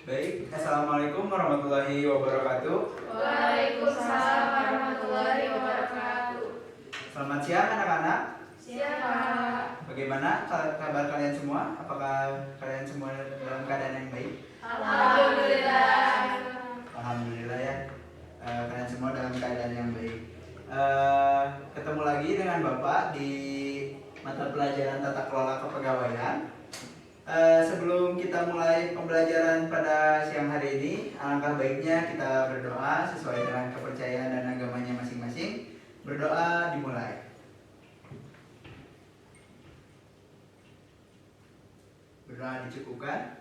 Baik, Assalamualaikum warahmatullahi wabarakatuh. Waalaikumsalam warahmatullahi wabarakatuh. Selamat siang anak-anak. Siang, Pak. Bagaimana kabar kalian semua? Apakah kalian semua dalam keadaan yang baik? Alhamdulillah. Alhamdulillah ya. Kalian semua dalam keadaan yang baik. Ketemu lagi dengan Bapak di mata pelajaran tata kelola kepegawaian. Sebelum kita mulai pembelajaran pada siang hari ini, alangkah baiknya kita berdoa sesuai dengan kepercayaan dan agamanya masing-masing. Berdoa dimulai. Berdoa dicukupkan.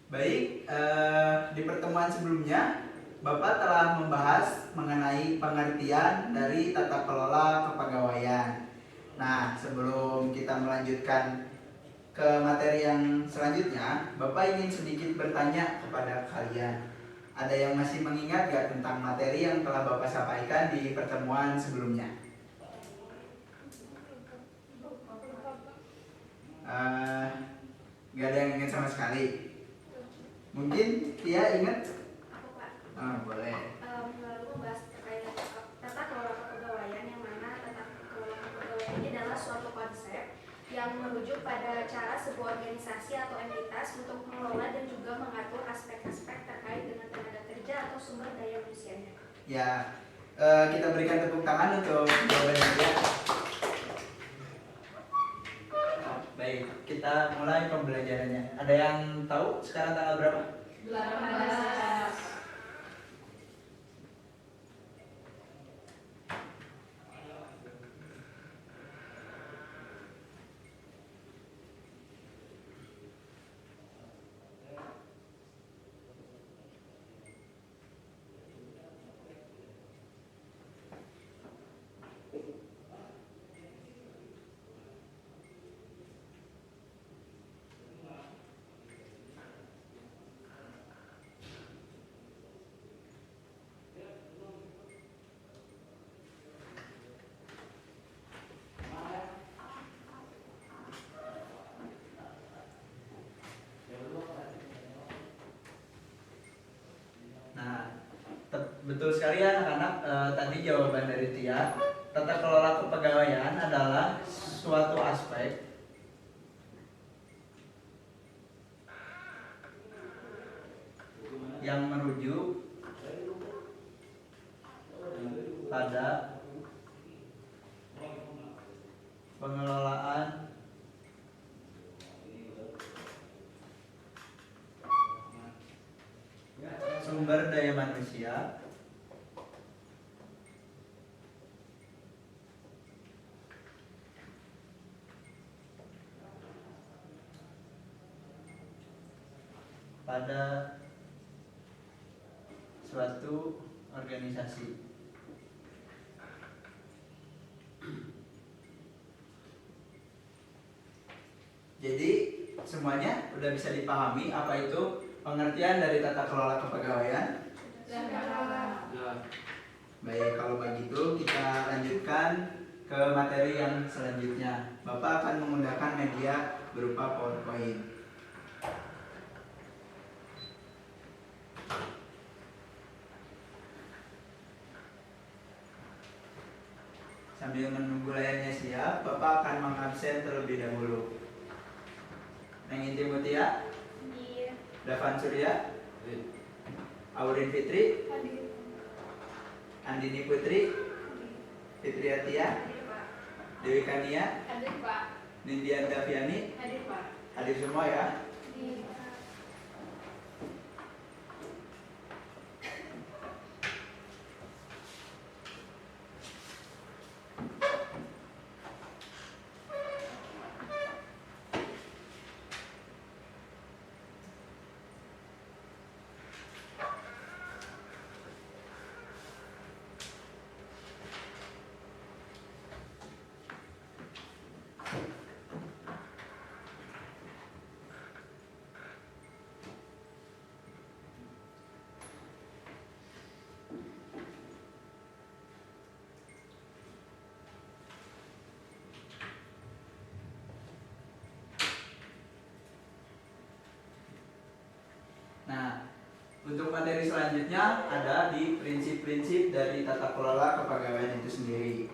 Baik, di pertemuan sebelumnya Bapak telah membahas mengenai pengertian dari tata kelola kepegawaian. Nah, sebelum kita melanjutkan ke materi yang selanjutnya, Bapak ingin sedikit bertanya kepada kalian. Ada yang masih mengingat gak tentang materi yang telah Bapak sampaikan di pertemuan sebelumnya? Gak ada yang ingat sama sekali. Mungkin Tia ingat? Aku, Pak. Boleh. Lalu membahas terkait tata kelola kepegawaian, yang mana tata kelola kepegawaian ini adalah suatu konsep yang merujuk pada cara sebuah organisasi atau entitas untuk mengelola dan juga mengatur aspek-aspek terkait dengan tenaga kerja atau sumber daya manusianya. Ya, kita berikan tepuk tangan untuk jawabannya ya. Baik, kita mulai pembelajarannya. Ada yang tahu sekarang tanggal berapa? 18. Betul sekali ya anak-anak, tadi jawaban dari Tia. Tata kelola kepegawaian adalah suatu aspek yang merujuk pada pengelolaan sumber daya manusia pada suatu organisasi. Jadi semuanya udah bisa dipahami apa itu pengertian dari tata kelola kepegawaian? Baik, kalau begitu kita lanjutkan ke materi yang selanjutnya. Bapak akan menggunakan media berupa PowerPoint. Sambil menunggu layarnya siap, Bapak akan mengabsen terlebih dahulu. Neng Inti Mutia, Davan Surya, Aurin Fitri, Andini Putri, Fitri Atia, Dewi Kania, Nindian Daviani, hadir semua ya. Untuk materi selanjutnya ada di prinsip-prinsip dari tata kelola kepegawaian itu sendiri.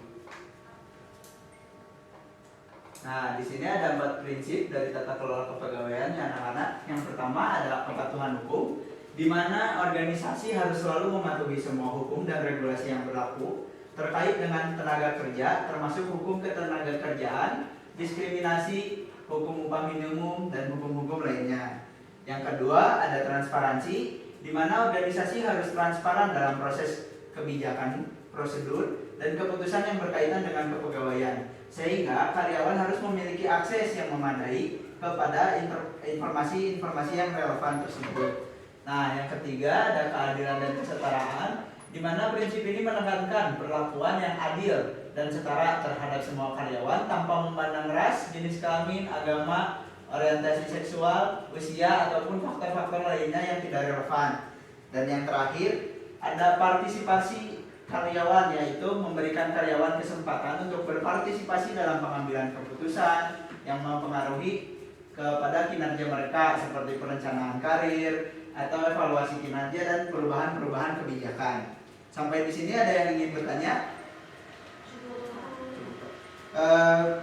Nah, di sini ada 4 prinsip dari tata kelola kepegawaian ya anak-anak. Yang pertama adalah kepatuhan hukum, di mana organisasi harus selalu mematuhi semua hukum dan regulasi yang berlaku terkait dengan tenaga kerja, termasuk hukum ketenagakerjaan, diskriminasi, hukum upah minimum, dan hukum-hukum lainnya. Yang kedua ada transparansi, di mana organisasi harus transparan dalam proses kebijakan, prosedur, dan keputusan yang berkaitan dengan kepegawaian, sehingga karyawan harus memiliki akses yang memadai kepada informasi-informasi yang relevan tersebut. Nah, yang ketiga ada keadilan dan kesetaraan, di mana prinsip ini menekankan perlakuan yang adil dan setara terhadap semua karyawan tanpa memandang ras, jenis kelamin, agama, orientasi seksual, usia, ataupun faktor-faktor lainnya yang tidak relevan. Dan yang terakhir ada partisipasi karyawan, yaitu memberikan karyawan kesempatan untuk berpartisipasi dalam pengambilan keputusan yang mempengaruhi kepada kinerja mereka, seperti perencanaan karir atau evaluasi kinerja dan perubahan-perubahan kebijakan. Sampai di sini ada yang ingin bertanya?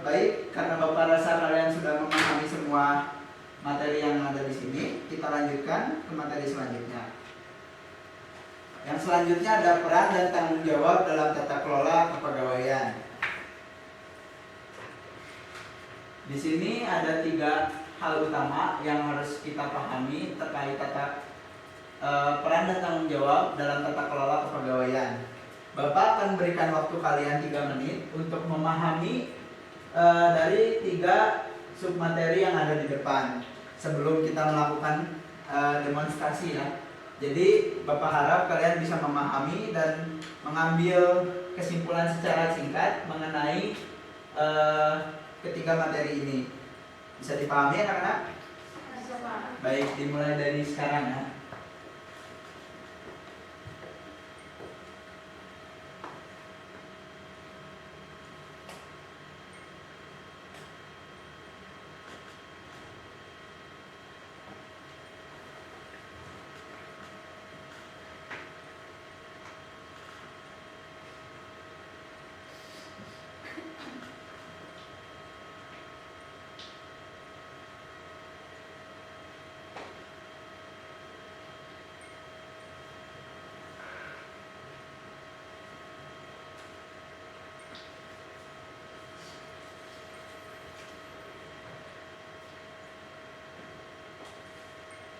Baik, karena Bapak rasa kalian sudah memahami semua materi yang ada di sini, kita lanjutkan ke materi selanjutnya. Yang selanjutnya ada peran dan tanggung jawab dalam tata kelola kepegawaian. Di sini ada 3 hal utama yang harus kita pahami terkait peran dan tanggung jawab dalam tata kelola kepegawaian. Bapak akan berikan waktu kalian 3 menit untuk memahami dari 3 submateri yang ada di depan sebelum kita melakukan demonstrasi ya. Jadi Bapak harap kalian bisa memahami dan mengambil kesimpulan secara singkat mengenai ketiga materi ini. Bisa dipahami anak-anak? Baik, dimulai dari sekarang ya.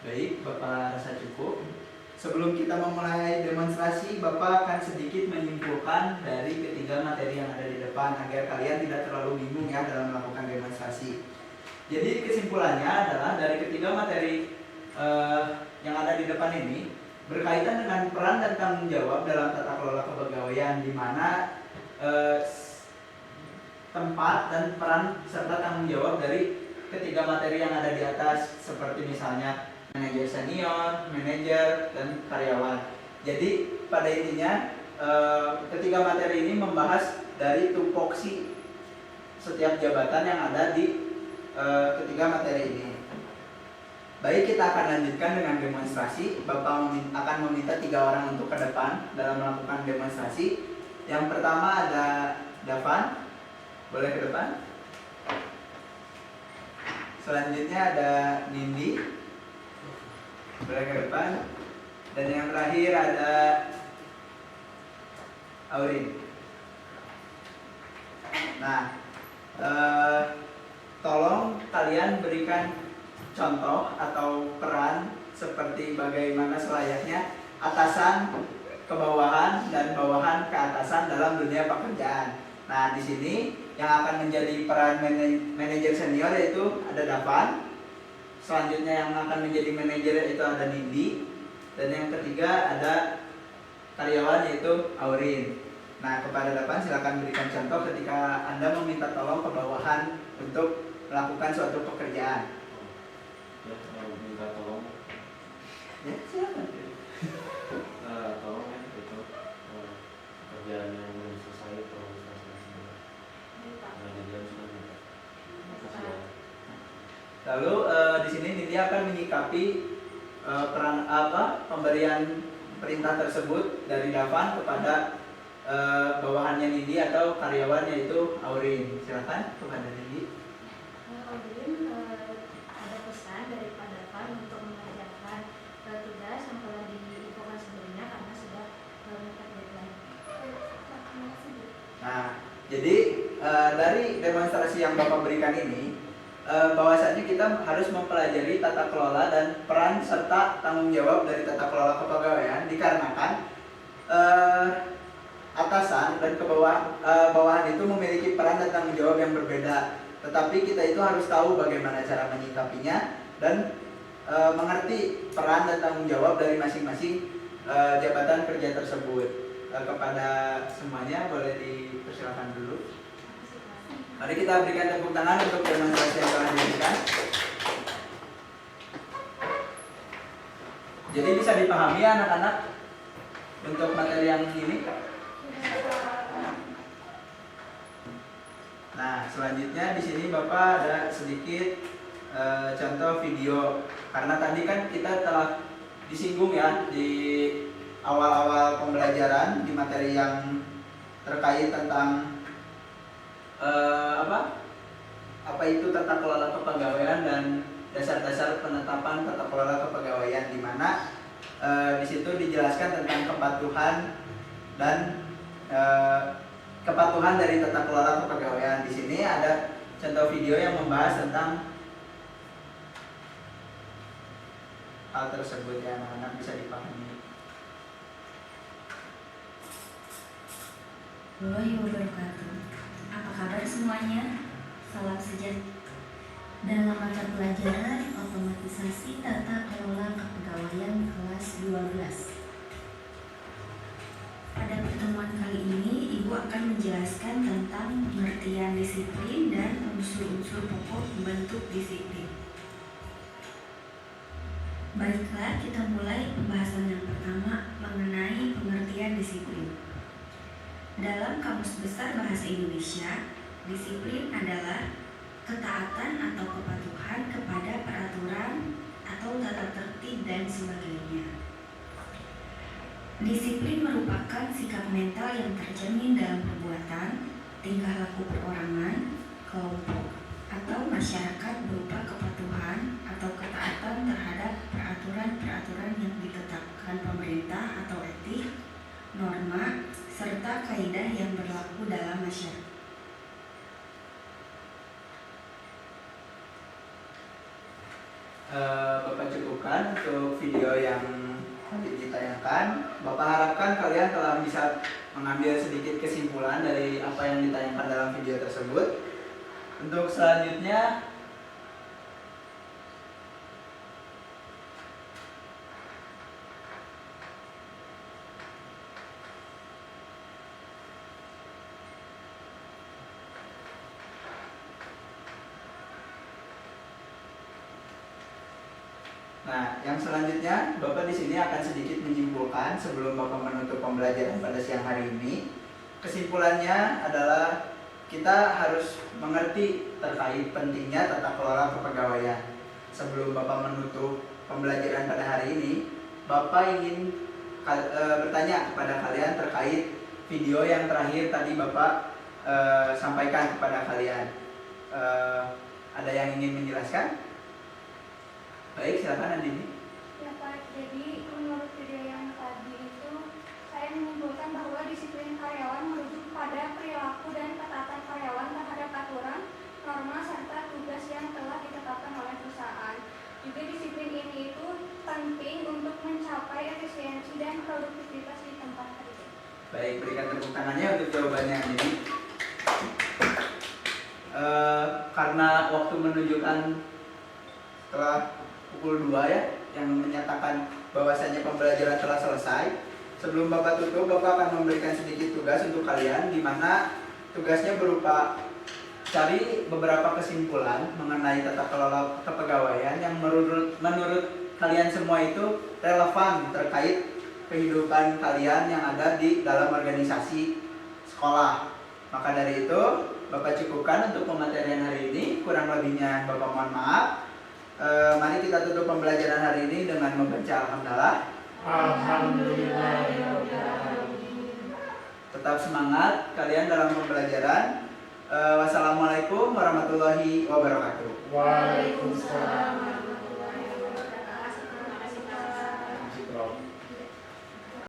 Baik, Bapak rasa cukup. Sebelum kita memulai demonstrasi, Bapak akan sedikit menyimpulkan dari ketiga materi yang ada di depan agar kalian tidak terlalu bingung ya dalam melakukan demonstrasi. Jadi kesimpulannya adalah dari ketiga materi yang ada di depan ini berkaitan dengan peran dan tanggung jawab dalam tata kelola kepegawaian, di mana tempat dan peran serta tanggung jawab dari ketiga materi yang ada di atas, seperti misalnya manajer senior, manajer, dan karyawan. Jadi pada intinya ketiga materi ini membahas dari tupoksi setiap jabatan yang ada di ketiga materi ini. Baik, kita akan lanjutkan dengan demonstrasi. Bapak akan meminta 3 orang untuk ke depan dalam melakukan demonstrasi. Yang pertama ada Davan, boleh ke depan. Selanjutnya ada Nindi, boleh ke depan. Dan yang terakhir ada Aurin. Nah, tolong kalian berikan contoh atau peran seperti bagaimana selayaknya atasan ke bawahan dan bawahan ke atasan dalam dunia pekerjaan. Nah, di sini yang akan menjadi peran manajer senior yaitu ada Davan. Selanjutnya yang akan menjadi manajer itu ada Nindi, dan yang ketiga ada karyawan yaitu Aurin. Nah, kepada Davan silakan berikan contoh ketika Anda meminta tolong ke bawahan untuk melakukan suatu pekerjaan. Ya, minta tolong. Ya, silakan. Tolong ya itu pekerjaan yang belum selesai atau selesai. Nah, jadi harus minta. Makasih ya. Lalu di sini Nindi akan menyikapi pemberian perintah tersebut dari Davan kepada bawahannya Nindi atau karyawan yaitu Aurin. Silakan kepada Nindi. Aurin ada pesan dari Pak Davan untuk mengerjakan tugas yang telah diinfokan sebelumnya karena sudah mepet deadline. Nah, jadi dari demonstrasi yang Bapak berikan ini, bahwasanya kita harus mempelajari tata kelola dan peran serta tanggung jawab dari tata kelola kepegawaian dikarenakan atasan dan bawahan itu memiliki peran dan tanggung jawab yang berbeda. Tetapi kita itu harus tahu bagaimana cara menyikapinya dan mengerti peran dan tanggung jawab dari masing-masing jabatan kerja tersebut. Kepada semuanya boleh dipersilakan dulu. Mari kita berikan tepuk tangan untuk demonstrasi yang telah diberikan. Jadi bisa dipahami ya anak-anak untuk materi yang ini. Nah, selanjutnya di sini Bapak ada sedikit contoh video, karena tadi kan kita telah disinggung ya di awal-awal pembelajaran di materi yang terkait tentang apa itu tata kelola kepegawaian dan dasar-dasar penetapan tata kelola kepegawaian, di mana di situ dijelaskan tentang kepatuhan dan kepatuhan dari tata kelola kepegawaian. Di sini ada contoh video yang membahas tentang hal tersebut ya anak-anak, bisa dipahami. Warahmatullahi wabarakatuh. Apa kabar semuanya? Salam sejahtera. Dalam mata pelajaran otomatisasi tata kelola kepegawaian kelas 12. Pada pertemuan kali ini, Ibu akan menjelaskan tentang pengertian disiplin dan unsur-unsur pokok pembentuk disiplin. Baiklah, kita mulai pembahasan yang pertama mengenai pengertian disiplin. Dalam Kamus Besar Bahasa Indonesia, disiplin adalah ketaatan atau kepatuhan kepada peraturan atau tata tertib dan sebagainya. Disiplin merupakan sikap mental yang tercermin dalam perbuatan, tingkah laku perorangan, kelompok, atau masyarakat berupa kepatuhan atau ketaatan terhadap peraturan-peraturan yang ditetapkan pemerintah atau etik, norma, serta kaidah yang berlaku dalam masyarakat. Bapak cukupkan untuk video yang ditayangkan. Bapak harapkan kalian telah bisa mengambil sedikit kesimpulan dari apa yang ditayangkan dalam video tersebut. Untuk selanjutnya, yang selanjutnya Bapak di sini akan sedikit menyimpulkan sebelum Bapak menutup pembelajaran pada siang hari ini. Kesimpulannya adalah kita harus mengerti terkait pentingnya tata kelola kepegawaian. Sebelum Bapak menutup pembelajaran pada hari ini, Bapak ingin bertanya kepada kalian terkait video yang terakhir tadi Bapak sampaikan kepada kalian. Ada yang ingin menjelaskan? Baik, silakan Andini. Ya Pak, jadi menurut video yang tadi itu saya menyimpulkan bahwa disiplin karyawan merujuk pada perilaku dan ketaatan karyawan terhadap aturan, norma, serta tugas yang telah ditetapkan oleh perusahaan. Juga disiplin ini itu penting untuk mencapai efisiensi dan produktivitas di tempat kerja. Baik, berikan tepuk tangannya untuk jawabannya Andini. Karena waktu menunjukkan setelah pukul 2 ya, yang menyatakan bahwasanya pembelajaran telah selesai. Sebelum Bapak tutup, Bapak akan memberikan sedikit tugas untuk kalian, di mana tugasnya berupa cari beberapa kesimpulan mengenai tata kelola kepegawaian yang menurut kalian semua itu relevan terkait kehidupan kalian yang ada di dalam organisasi sekolah. Maka dari itu, Bapak cukupkan untuk pematerian hari ini. Kurang lebihnya Bapak mohon maaf. Mari kita tutup pembelajaran hari ini dengan membaca alhamdulillah. Alhamdulillahirobbilalamin. Tetap semangat kalian dalam pembelajaran. Wassalamualaikum warahmatullahi wabarakatuh. Waalaikumsalam.